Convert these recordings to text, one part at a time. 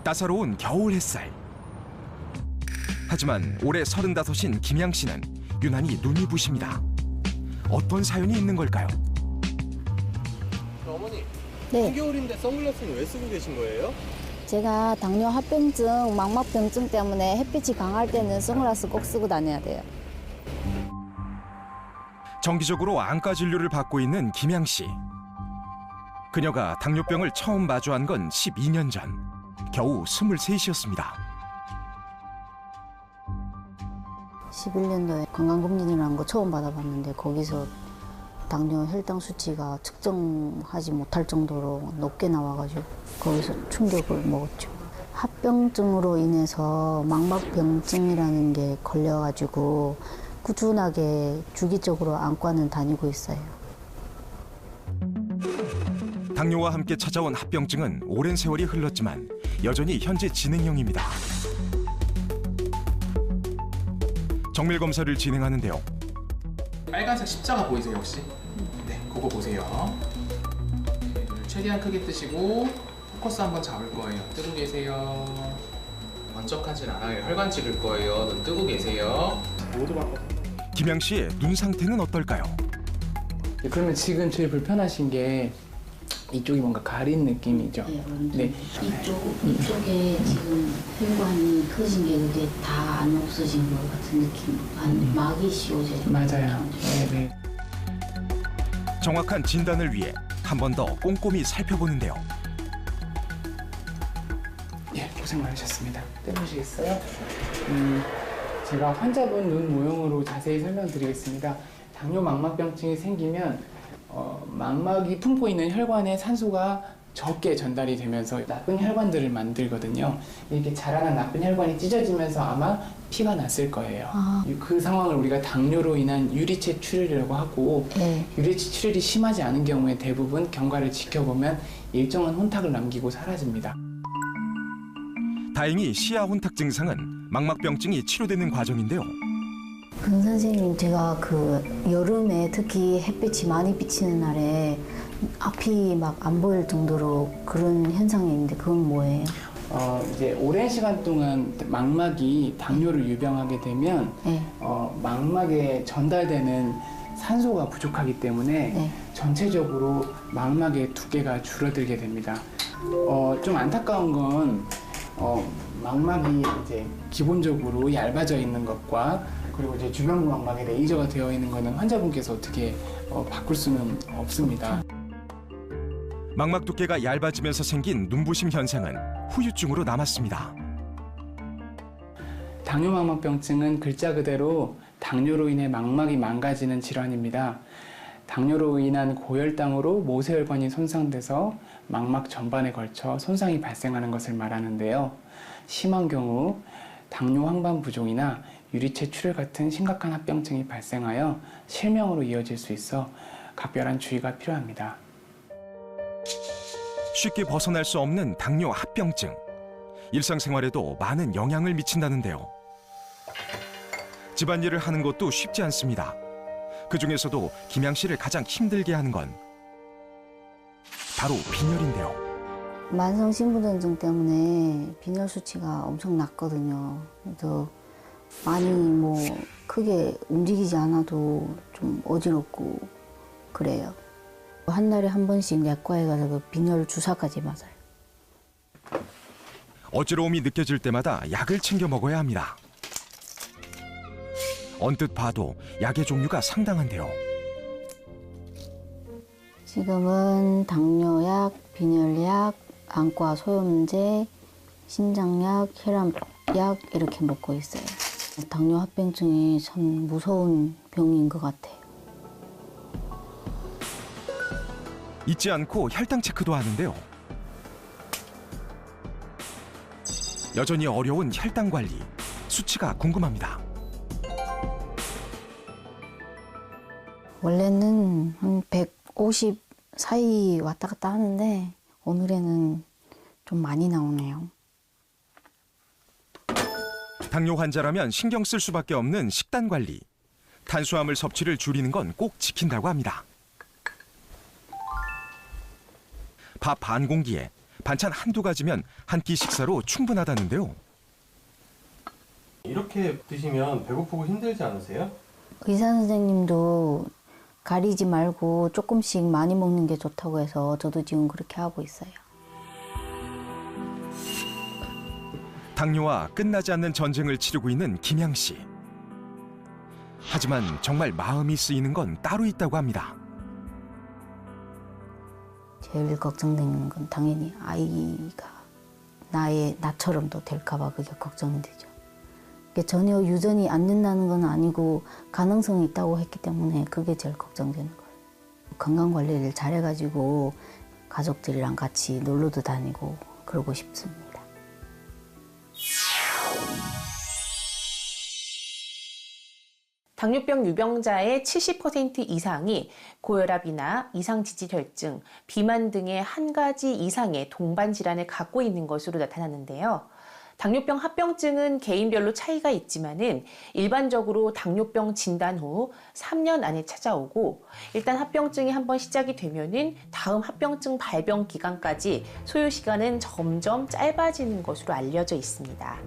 따사로운 겨울 햇살. 하지만 올해 35인 김양 씨는 유난히 눈이 부십니다. 어떤 사연이 있는 걸까요? 어머니, 네, 한겨울인데 선글라스는 왜 쓰고 계신 거예요? 제가 당뇨 합병증, 망막병증 때문에 햇빛이 강할 때는 선글라스 꼭 쓰고 다녀야 돼요. 정기적으로 안과 진료를 받고 있는 김양 씨. 그녀가 당뇨병을 처음 마주한 건 12년 전. 겨우 23이었습니다. 11년도에 건강검진이라는 거 처음 받아봤는데 거기서 당뇨 혈당 수치가 측정하지 못할 정도로 높게 나와가지고 거기서 충격을 먹었죠. 합병증으로 인해서 망막병증이라는 게 걸려가지고 꾸준하게 주기적으로 안과는 다니고 있어요. 당뇨와 함께 찾아온 합병증은 오랜 세월이 흘렀지만 여전히 현재 진행형입니다. 정밀 검사를 진행하는데요. 빨간색 십자가 보이세요 혹시? 네, 그거 보세요. 네, 눈을 최대한 크게 뜨시고 포커스 한번 잡을 거예요. 뜨고 계세요. 번쩍하진 않아요. 혈관 찍을 거예요. 눈 뜨고 계세요. 모두 바꿔. 김양 씨의 눈 상태는 어떨까요? 네, 그러면 지금 제일 불편하신 게 이쪽이 뭔가 가린 느낌이죠? 네, 완전. 네. 이쪽에 지금 혈관이 커진 게 그게 다 안 없어진 것 같은 느낌. 막이 씌워져. 맞아요. 네. 정확한 진단을 위해 한 번 더 꼼꼼히 살펴보는데요. 예, 고생 많으셨습니다. 떼보시겠어요? 제가 환자분 눈 모형으로 자세히 설명드리겠습니다. 당뇨 망막병증이 생기면 망막이 품고 있는 혈관에 산소가 적게 전달이 되면서 나쁜 혈관들을 만들거든요. 이렇게 자라난 나쁜 혈관이 찢어지면서 아마 피가 났을 거예요. 그 상황을 우리가 당뇨로 인한 유리체 출혈이라고 하고, 네. 유리체 출혈이 심하지 않은 경우에 대부분 경과를 지켜보면 일정한 혼탁을 남기고 사라집니다. 다행히 시야 혼탁 증상은 망막병증이 치료되는 과정인데요. 근 선생님, 제가 그 여름에 특히 햇빛이 많이 비치는 날에 앞이 막 안 보일 정도로 그런 현상이 있는데 그건 뭐예요? 이제 오랜 시간 동안 망막이 당뇨를 유병하게 되면 네. 망막에 전달되는 산소가 부족하기 때문에 네. 전체적으로 망막의 두께가 줄어들게 됩니다. 좀 안타까운 건 망막이 이제 기본적으로 얇아져 있는 것과 그리고 이제 주변부 망막에 레이저가 되어 있는 것은 환자분께서 어떻게 바꿀 수는 없습니다. 망막 두께가 얇아지면서 생긴 눈부심 현상은 후유증으로 남았습니다. 당뇨망막병증은 글자 그대로 당뇨로 인해 망막이 망가지는 질환입니다. 당뇨로 인한 고혈당으로 모세혈관이 손상돼서 망막 전반에 걸쳐 손상이 발생하는 것을 말하는데요. 심한 경우 당뇨 황반 부종이나 유리체 출혈 같은 심각한 합병증이 발생하여 실명으로 이어질 수 있어 각별한 주의가 필요합니다. 쉽게 벗어날 수 없는 당뇨 합병증. 일상생활에도 많은 영향을 미친다는데요. 집안일을 하는 것도 쉽지 않습니다. 그중에서도 김양 씨를 가장 힘들게 하는 건 바로 빈혈인데요. 만성 신부전증 때문에 빈혈 수치가 엄청 낮거든요. 그래서 많이 뭐 크게 움직이지 않아도 좀 어지럽고 그래요. 한 달에 한 번씩 내과에 가서 그 빈혈 주사까지 맞아요. 어지러움이 느껴질 때마다 약을 챙겨 먹어야 합니다. 언뜻 봐도 약의 종류가 상당한데요. 지금은 당뇨약, 빈혈약, 안과 소염제, 신장약, 혈압약 이렇게 먹고 있어요. 당뇨 합병증이 참 무서운 병인 것 같아요. 잊지 않고 혈당 체크도 하는데요. 여전히 어려운 혈당 관리, 수치가 궁금합니다. 원래는 한 150 사이 왔다 갔다 하는데 오늘에는 좀 많이 나오네요. 당뇨 환자라면 신경 쓸 수밖에 없는 식단 관리. 탄수화물 섭취를 줄이는 건 꼭 지킨다고 합니다. 밥 반 공기에 반찬 한두 가지면 한 끼 식사로 충분하다는데요. 이렇게 드시면 배고프고 힘들지 않으세요? 의사 선생님도 가리지 말고 조금씩 많이 먹는 게 좋다고 해서 저도 지금 그렇게 하고 있어요. 당뇨와 끝나지 않는 전쟁을 치르고 있는 김양 씨. 하지만 정말 마음이 쓰이는 건 따로 있다고 합니다. 제일 걱정되는 건 당연히 아이가 나처럼 또 될까 봐 그게 걱정이 되죠. 이게 전혀 유전이 안 된다는 건 아니고 가능성이 있다고 했기 때문에 그게 제일 걱정되는 거예요. 건강관리를 잘해가지고 가족들이랑 같이 놀러도 다니고 그러고 싶습니다. 당뇨병 유병자의 70% 이상이 고혈압이나 이상지질혈증, 비만 등의 한 가지 이상의 동반 질환을 갖고 있는 것으로 나타나는데요. 당뇨병 합병증은 개인별로 차이가 있지만은 일반적으로 당뇨병 진단 후 3년 안에 찾아오고 일단 합병증이 한번 시작이 되면은 다음 합병증 발병 기간까지 소요 시간은 점점 짧아지는 것으로 알려져 있습니다.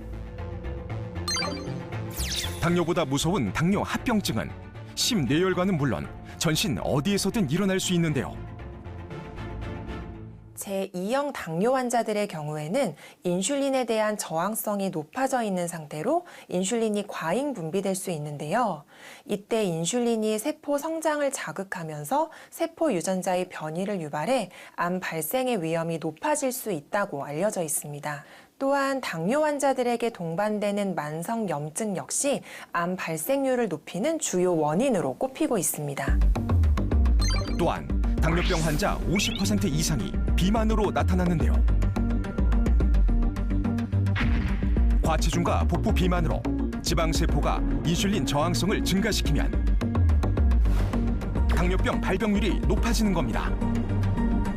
당뇨보다 무서운 당뇨 합병증은 심뇌혈관은 물론 전신 어디에서든 일어날 수 있는데요. 제2형 당뇨 환자들의 경우에는 인슐린에 대한 저항성이 높아져 있는 상태로 인슐린이 과잉 분비될 수 있는데요. 이때 인슐린이 세포 성장을 자극하면서 세포 유전자의 변이를 유발해 암 발생의 위험이 높아질 수 있다고 알려져 있습니다. 또한 당뇨 환자들에게 동반되는 만성 염증 역시 암 발생률을 높이는 주요 원인으로 꼽히고 있습니다. 또한 당뇨병 환자 50% 이상이 비만으로 나타나는데요. 과체중과 복부 비만으로 지방세포가 인슐린 저항성을 증가시키면 당뇨병 발병률이 높아지는 겁니다.